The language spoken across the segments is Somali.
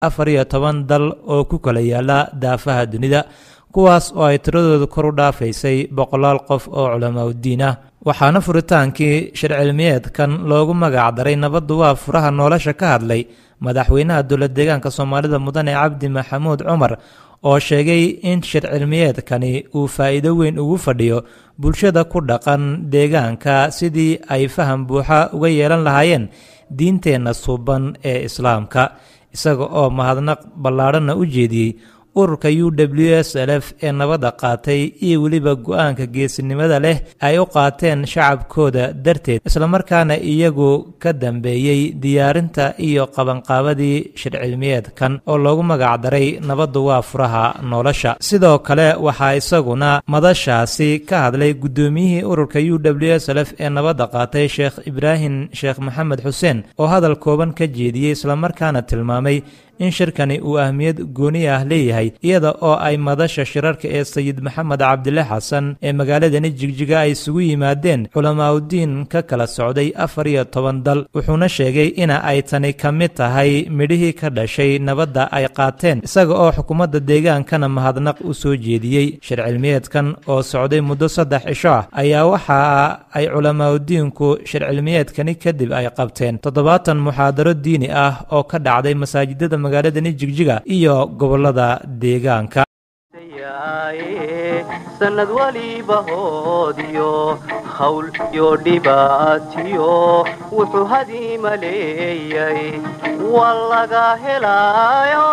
14 dal oo ku kala yaala daafaha dunida kuwaas oo ay tiradoodu kor u dhaafaysay 100 qof oo culamo diin ah waxaana furitaankii shir cilmiyeedkan loogu magac daray nabaddu waa furaha nolosha ka hadlay madaxweynaha dowlad deegaanka Soomaalida Mudane Cabdi Maxamuud Cumar oo sheegay in shir cilmiyeedkani uu faa'iido weyn ugu fadhiyo bulshada ku dhaqan deegaanka sidii ay faham buuxa uga yeelan lahaayeen diinteena suuban ee islaamka isaga oo mahadnaq ballaaran u jeediyay ururka UWSLF ee nabadda qaatay iyo waliba go'aanka geesinimada leh ay u qaateen shacabkooda darteed isla markaana iyagu ka dambeeyay diyaarinta iyo qabanqaabadii shir cilmiyeedkan oo loogu magac daray nabaddu waa furaha nolosha sidoo kale waxa isaguna madashaasi ka hadlay gudoomiyihii ururka UWSLF ee nabadda qaatay Sheekh Ibrahim Sheekh Maxamed Xuseen oo hadal kooban ka jeediyay isla markaana tilmaamay in shirkani uu ahmiyad gooni ah leeyahay iyada oo ay madasha shirarka ee Sayid Maxamed Cabdille Xasan ee magaalada Jigjiga ay isugu yimaadeen culamo diin ka kala socday 14 dal wuxuuna sheegay in ay tani kamid tahay midhihii ka dhashay nabadda ay qaateen isaga oo xukuumadda deegaankana mahadnaq u soo jeediyay shir cilmiyeedkan oo socday muddo 3 cisho ah ayaa waxa ay culamo diinku shir cilmiyeedkani kadib ay qabteen 70 muxaadaro diini ah oo ka dhacday masaajidada magaalada Jigjiga iyo gobolada deegaanka sanad waliba hoodiyo hawl iyo dhibaatiyo wuxuu hadiima leeyay wallaga helaayo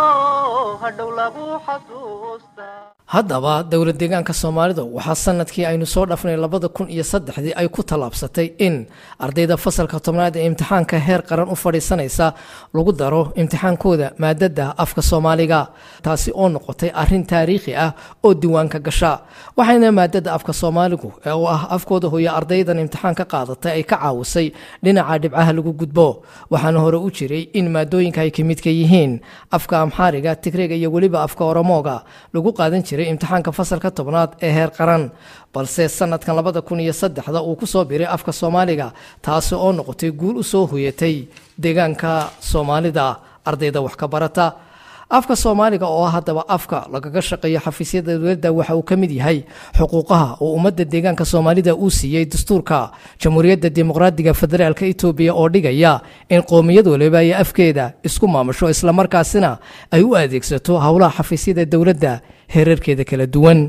hadhow lagu xasuusta haddaba dowlad deegaanka Soomaalida waxa sanadkii aynu soo dhafnay 2003 ay ku talaabsatay in ardayda fasalka 10aad ee imtixaanka heer qaran u fadhiisanaysa lagu daro imtixaankooda maadada afka Soomaaliga taasi oo noqotay arrin taariikhi ah oo diiwaanka gasha waxayna maadada afka Soomaaligu oo ah afkooda hooyo ardaydan imtixaanka qaadatay ay ka caawisay dhinaca dhibcaha lagu gudbo waxaana hore u jiray in maadooyinka ay kamid ka yihiin afka Amxaariga Tigreega iyo waliba afka Oromooga lagu qaadan jiray imtixaanka fasalka 10aad ee heer qaran balse sanadkan 2003 uu ku soo biiray afka Soomaaliga taas oo noqotay guul u soo hoyatay deegaanka Soomaalida ardayda wax ka barata afka Soomaaliga oo haddaba afka lagaga shaqeeyo xafiisyada dawladda waxa uu kamid yahay xuquuqaha oo ummadda deegaanka Soomaalida uu siiyay dastuurka Jamhuuriyadda Dimuqraadiga Federaalka Itoobiya oo dhigaya in qoomiyad waliba ay afkeeda isku maamusho isla markaasina ay u adeegsato hawlaha xafiisyada dawladda heerarkeeda kala duwan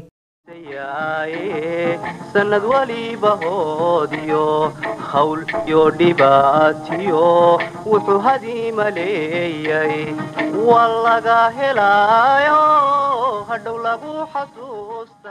sanad waliba hoodiyo hawl iyo dhibaatiyo wuxuu hadiima leeyay wallaga helaayo hadhow lagu xasuusta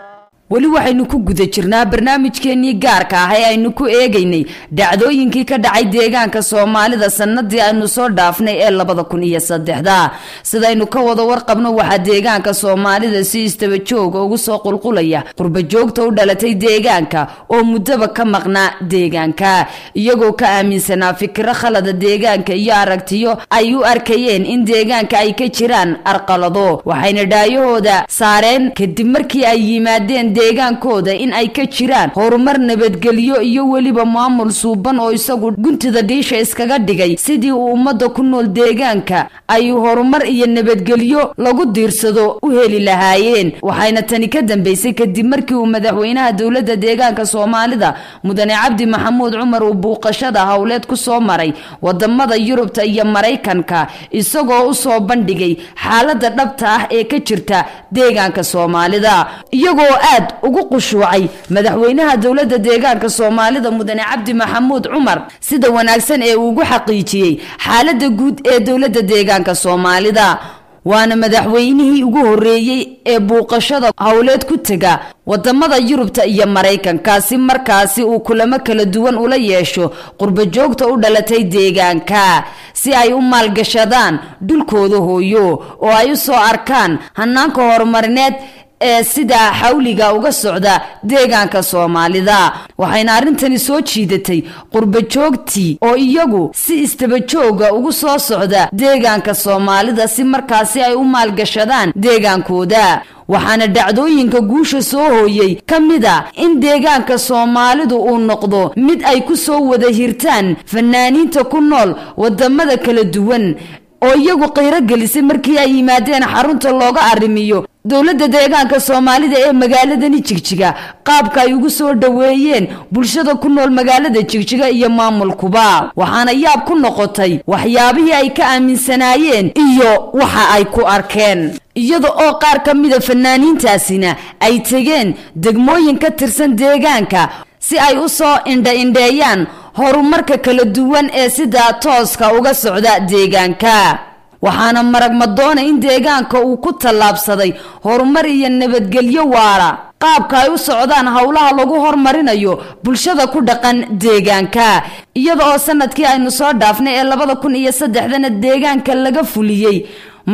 wali waxaynu ku guda jirnaa barnaamijkeenii gaarka ah ee aynu ku eegaynay dhacdooyinkii ka dhacay deegaanka Soomaalida sanadii aynu soo dhaafnay ee 2003 sidaynu ka wada warqabno waxa deegaanka Soomaalida si istaba joog ugu soo qulqulaya qurba joogta u dhalatay deegaanka oo muddaba ka maqnaa deegaanka iyagoo ka aaminsanaa fikra khalada deegaanka iyo aragtiyo ay u arkayeen in deegaanka ay ka jiraan arqalado waxayna dhaayahooda saareen kadib markii ay yimaadeen deegaankooda in ay ka jiraan horumar nabadgelyo iyo waliba maamul suuban oo isagu guntida dhiisha iskaga dhigay sidii uu ummadda ku nool deegaanka ay horumar iyo nabadgelyo lagu diirsado u heli lahaayeen waxayna tani ka dambeysay kadib markii uu madaxweynaha dowladda deegaanka Soomaalida Mudane Cabdi Maxamuud Cumar uu buuqashada hawleed ku soo maray wadamada Yurubta iyo Mareykanka isagoo u soo bandhigay xaaladda dhabta ah ee ka jirta deegaanka Soomaalida iyagoo aad ugu qushuucay madaxweynaha dowladda deegaanka Soomaalida Mudane Cabdi Maxamuud Cumar sida wanaagsan ee uu ugu xaqiijiyay xaaladda guud ee dowladda deegaanka Soomaalida waana madaxweynihii ugu horeeyay ee buuqashada hawleed ku taga wadamada Yurubta iyo Mareykanka si markaasi uu kulamo kala duwan ula yeesho qurba joogta u dhalatay deegaanka si ay u maalgashadaan dhulkooda hooyo oo ay u soo arkaan hanaanka horumarineed ee sida xawliga uga socda deegaanka Soomaalida waxayna arintani soo jiidatay qurba joogtii oo iyagu si istaba jooga ugu soo socda deegaanka Soomaalida si markaasi ay u maalgashadaan deegaankooda waxaana dhacdooyinka guusha soo hooyay kamida in deegaanka Soomaalidu uu noqdo mid ay ku soo wada hirtaan fanaaniinta ku nool wadamada kala duwan oo iyagu qiiro gelisay markii ay yimaadeen xarunta looga arrimiyo dowladda deegaanka Soomaalida ee magaaladani Jigjiga qaabka ay ugu soo dhaweeyeen bulshada ku nool magaalada Jigjiga iyo maamulkuba waxaana yaab ku noqotay waxyaabihii ay ka aaminsanaayeen iyo waxa ay ku arkeen iyada oo qaar ka mid ah fanaaniintaasina ay tageen degmooyin ka tirsan deegaanka si ay u soo indha-indheeyaan horumarka kala duwan ee sida tooska uga socda deegaanka waxaana marag madoona in deegaanka uu ku tallaabsaday horumar iyo nabadgelyo waara qaabka ay u socdaan hawlaha lagu horumarinayo bulshada ku dhaqan deegaanka iyada oo sanadkii aynu soo dhaafnay ee 2003 deegaanka laga fuliyay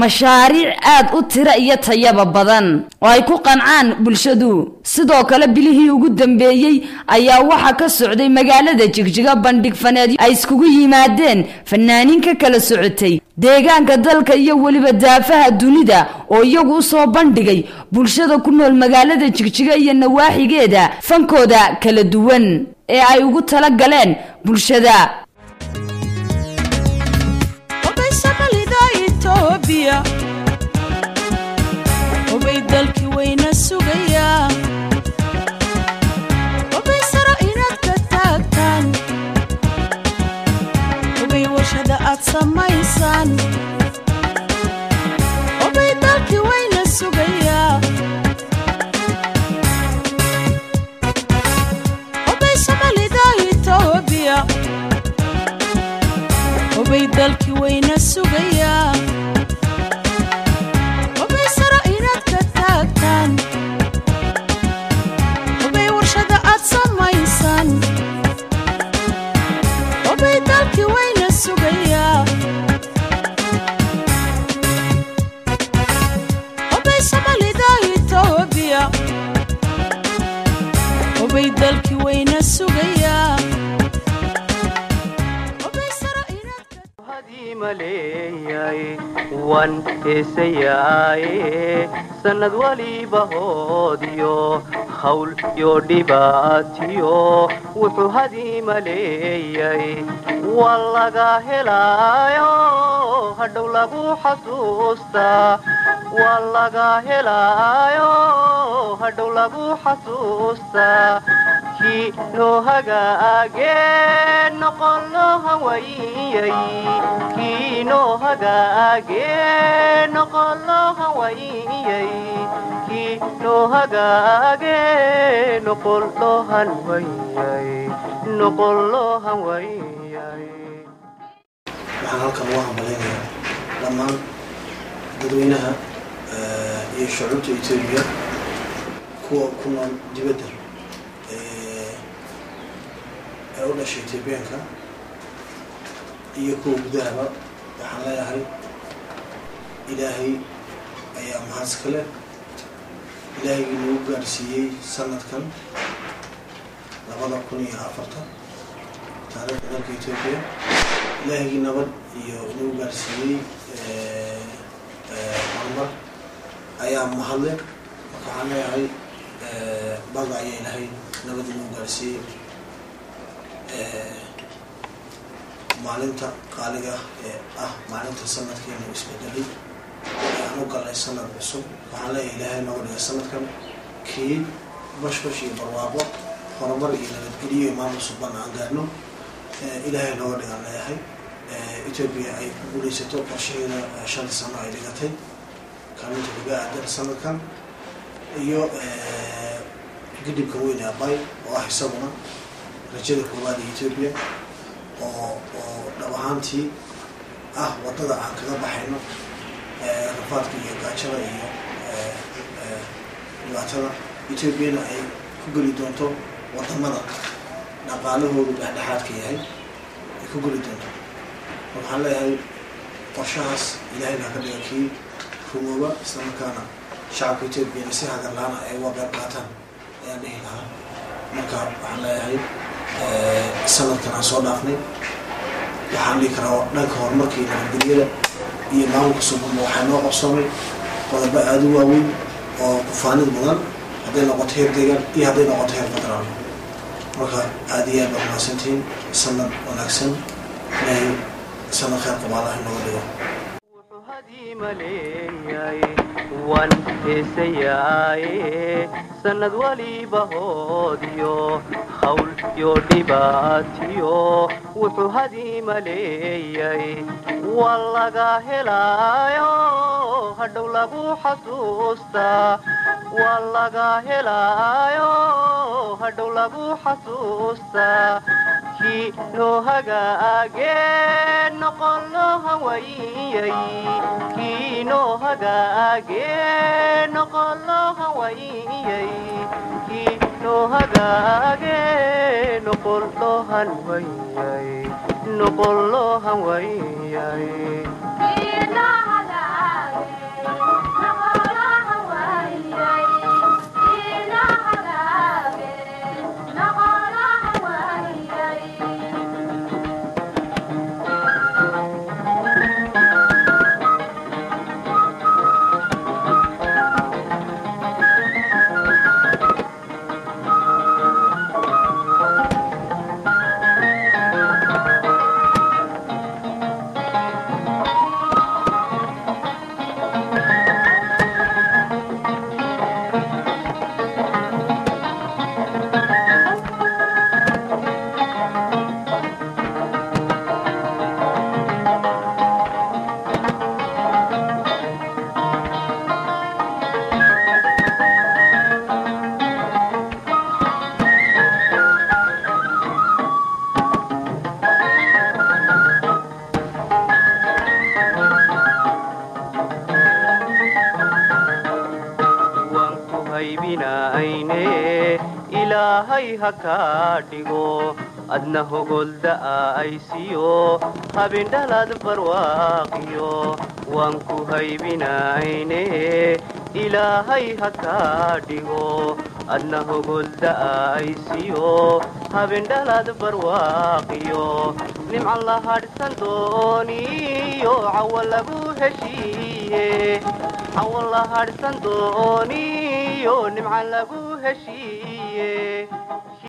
mashaariic aad u tira iyo tayaba badan oo ay ku qancaan bulshadu sidoo kale bilihii ugu dambeeyay ayaa waxa ka socday magaalada Jigjiga bandhig faneed ay iskugu yimaadeen fanaaniin ka kala socotay deegaanka dalka iyo waliba daafaha dunida oo iyagu soo bandhigay bulshada ku nool magaalada Jigjiga iyo nawaaxigeeda fankooda kala duwan ee ay ugu tala galeen bulshada وبيدلكي وين السوقيا وبيسرى إناد كتاكتان وبيوش هذا أتسميسان وبيدلكي وين السوقيا وبيسمالي داي توبيا وبيدلكي وين السوقيا وبيدلكي وين السوقيا هدي ملياي وان إسياي سند ولي بهوديو خول يو ديباتيو وحو هدي ملياي والله قاهلايو هدو لغو حسوستا والله قاهلايو هدو لغو حسوستا كي نو هقاقين نقلو هوايي كي نو هقاقين نقلو هوايي كي نو هقاقين نقلو هوايي نقلو هوايي waxaan halkan uga hambaleynayaa dhammaan dadweynaha iyo shucuubta Itoobiya kuwa ku nool dibadda ee u dhashay Itoobiyaanka iyo kuwa gudahaba waxaan leeyahay ilaahay ayaa mahad kale ilaahay inuu gaarsiiyey sanadkan 2004 taariikhda dalka Itoobiya ilaahay nabad iyo inuu gaarsiiyey horumar ayaa mahadle waxaan leeyahay baga ayaa ilaahay nabad inuu gaarsiiyey maalinta qaaliga maalinta sanadkeena isbedelay aanu galay sanad cusub waxaan leeyahay ilaahay noo dhiga sanadkan kii bashbash iyo barwaaqo horumar iyo nabadgelyo iyo maamul suban aan gaarno ilaahay noo dhiga leeyahay Itoobiya ay ku guuleysato qorsheeda 5 sano ay dhigatay kaalinta uga aadan sanadkan iyo gudubka weyn ee bay oo ah isaguna rajada koowaad ee Itoobiya oo dhawaantii wadada aan kaga baxayno rafaadka iyo gaajada iyo dhibaatada Itoobiya ay ku geli doonto wadamada dhaqaalahoodu dhexdhexaadka yahay ay ku geli doonto waxaan leeyahay qorshahaas ilaahay baa ka dhigay kii rumooba isla markaana shacabka Itoobiya si hagar la'aan ay uga qayb qaataan ayaan dhihi lahaa marka waxaan leeyahay sanadkan aan soo dhaafnay waxaan dhihi karaa dhanka horumarkii nabadgelyada iyo maamulka suuban waxaa noo qabsoomay qodobo aad u waaweyn oo ku faanid mudan hadday noqoto heer deegaan iyo hadday noqoto heer federaal marka aad iyo aad baad mahadsantihiin sanad wanaagsan ilaahay sanad khayr qaba Allah inoo dhigo hadii maleeyay wan heesayaaye sanad waliba hoodiyo hawl iyo dhibaatiyo wuxuu hadii maleeyay wallaga helaayo hadhow lagu xasuustaa wallaga helaayo hadhow lagu xasuustaa kii noo hagaagee noqon loo hawayay kii noo hagaagee noqon loo hawayay kii noo hagaagee noqon loo hanwayay noqon loo hanwayay ilaahay ha kaa dhigo adna hogolda aysiyo habindhalad barwaaqiyo waan ku haybinayne ilaahay ha kaa dhigo adna hogolda aysiyo habindhalad barwaaqiyo nimcan la hadhsan dooniyo cawa lagu heshiiye cawa la hadhsan dooniyo nimcan lagu heshiiye